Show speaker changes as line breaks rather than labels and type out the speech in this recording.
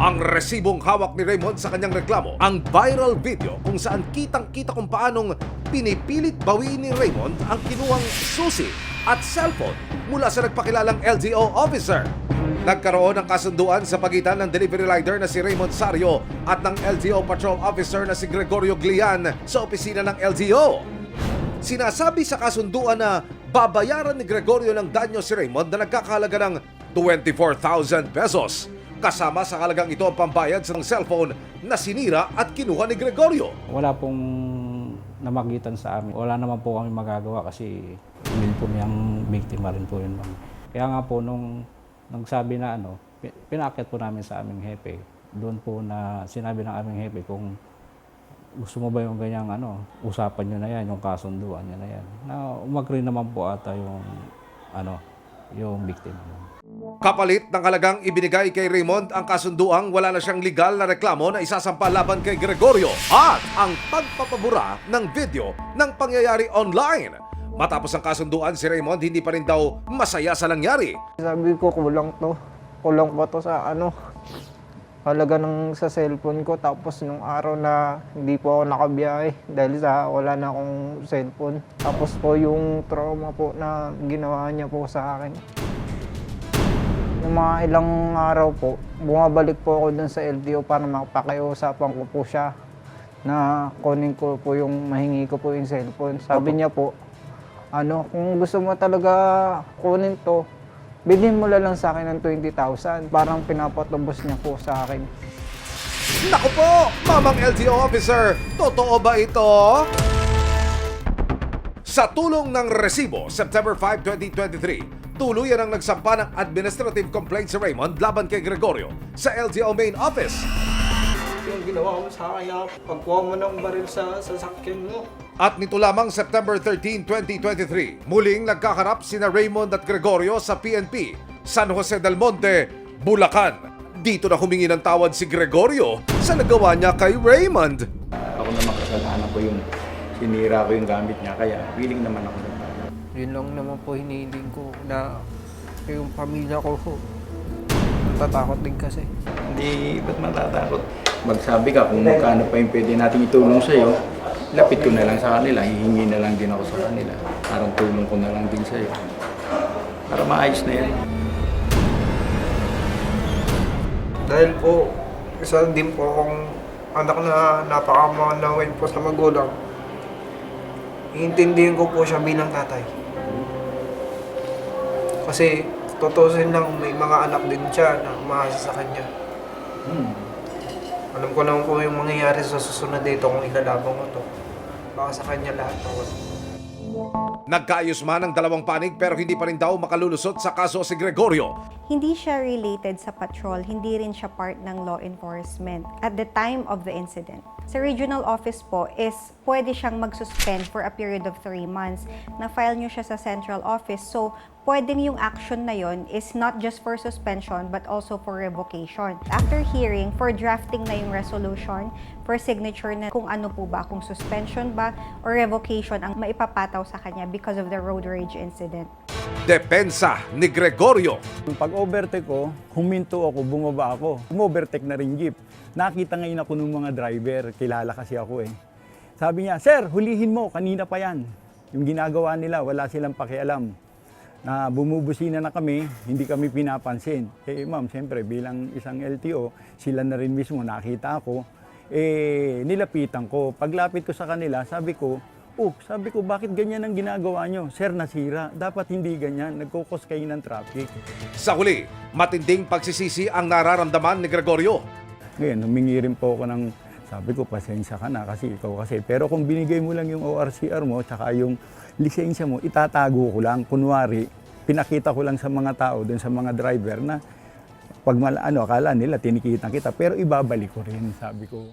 Ang resibong hawak ni Raymond sa kanyang reklamo, ang viral video kung saan kitang-kita kung paanong pinipilit bawiin ni Raymond ang kinuhang susi at cellphone mula sa nagpakilalang LGO officer. Nagkaroon ng kasunduan sa pagitan ng delivery rider na si Raymond Sario at ng LGO patrol officer na si Gregorio Glian sa opisina ng LGO. Sinasabi sa kasunduan na babayaran ni Gregorio ng danyo si Raymond na nagkakahalaga ng 24,000 pesos. Kasama sa halagang ito ang pambayad sa cellphone na sinira at kinuha ni Gregorio.
Wala pong namagitan sa amin. Wala naman po kami magagawa kasi yun po niyang biktima rin po yun. Kaya nga po nung nagsabi na pinaakyat po namin sa aming hepe. Doon po na sinabi ng aming hepe kung gusto mo ba yung ganyang usapan nyo na yan, yung kasunduan nyo na yan. Na umagri naman po ata yung biktima.
Kapalit ng halagang ibinigay kay Raymond ang kasunduang wala na siyang legal na reklamo na isasampa laban kay Gregorio at ang pagpapabura ng video ng pangyayari online. Matapos ang kasunduan, si Raymond hindi pa rin daw masaya sa nangyari.
Sabi ko kulang pa to sa halaga ng sa cellphone ko, tapos nung araw na hindi po ako nakabiyahe dahil sa wala na akong cellphone. Tapos po yung trauma po na ginawa niya po sa akin. Yung mga ilang araw po, bumabalik po ako dun sa LTO para mapakiusapan ko po siya na kunin ko po yung mahingi ko po yung cellphone. Sabi niya po, kung gusto mo talaga kunin to, bilhin mo lang sa akin ng 20,000. Parang pinapatubos niya po sa akin.
Naku po, mamang LTO officer, totoo ba ito? Sa tulong ng resibo, September 5, 2023, tuluyan ang nagsampa ng administrative complaint si Raymond laban kay Gregorio sa LTO main office.
Yung ginawa mo sa akin, pagkuha mo ng baril sa sasakyan mo.
At nito lamang September 13, 2023, muling nagkaharap sina Raymond at Gregorio sa PNP, San Jose del Monte, Bulacan. Dito na humingi ng tawad si Gregorio sa nagawa niya kay Raymond.
Ako naman kasalanan ko yung sinira ko yung gamit niya, kaya willing naman ako nagtawad.
Yun lang naman po hinihiling ko na yung pamilya ko po. Natatakot din kasi.
Hindi, ba't matatakot? Magsabi ka kung magkano pa yung pwede natin itulong sa'yo, lapit ko na lang sa kanila, hihingi na lang din ako sa kanila. Parang tulong ko na lang din sa'yo. Para maayos na yan.
Dahil po, isa din po akong anak na napakamanawin po sa magulang. Iintindihin ko po siya bilang tatay. Kasi tutusin lang, may mga anak din siya na umaasa sa kanya. Alam ko naman po yung mangyayari sa susunod dito kung ilalabang ko to. Baka sa kanya lahat tawad.
Nagkaayos man ang dalawang panig pero hindi pa rin daw makalulusot sa kaso si Gregorio.
Hindi siya related sa patrol, hindi rin siya part ng law enforcement at the time of the incident. Sa regional office po is pwede siyang mag-suspend for a period of 3 months. Na-file nyo siya sa central office, so pwedeng yung action na yon is not just for suspension but also for revocation. After hearing, for drafting na yung resolution, for signature na kung ano po ba, kung suspension ba or revocation ang maipapataw sa kanya because of the road rage incident.
Depensa ni Gregorio.
Pag overtake ko, huminto ako, bumaba ako. Umovertake na rin jeep. Nakita ngayon ako ng mga driver, kilala kasi ako eh. Sabi niya, "Sir, hulihin mo, kanina pa yan." Yung ginagawa nila, wala silang pakialam. Na bumubusina na kami, hindi kami pinapansin. Ma'am, siyempre bilang isang LTO, sila na rin mismo nakita ako. Nilapitan ko. Paglapit ko sa kanila, sabi ko, bakit ganyan ang ginagawa nyo? Sir, nasira. Dapat hindi ganyan. Nagkukos kayo ng traffic.
Sa huli, matinding pagsisisi ang nararamdaman ni Gregorio.
Ngayon, humingi rin po ako ng, sabi ko, pasensya ka na kasi ikaw kasi. Pero kung binigay mo lang yung ORCR mo, tsaka yung lisensya mo, itatago ko lang. Kunwari, pinakita ko lang sa mga tao, dun sa mga driver na pag akala nila tinikita kita, pero ibabalik ko rin, sabi ko.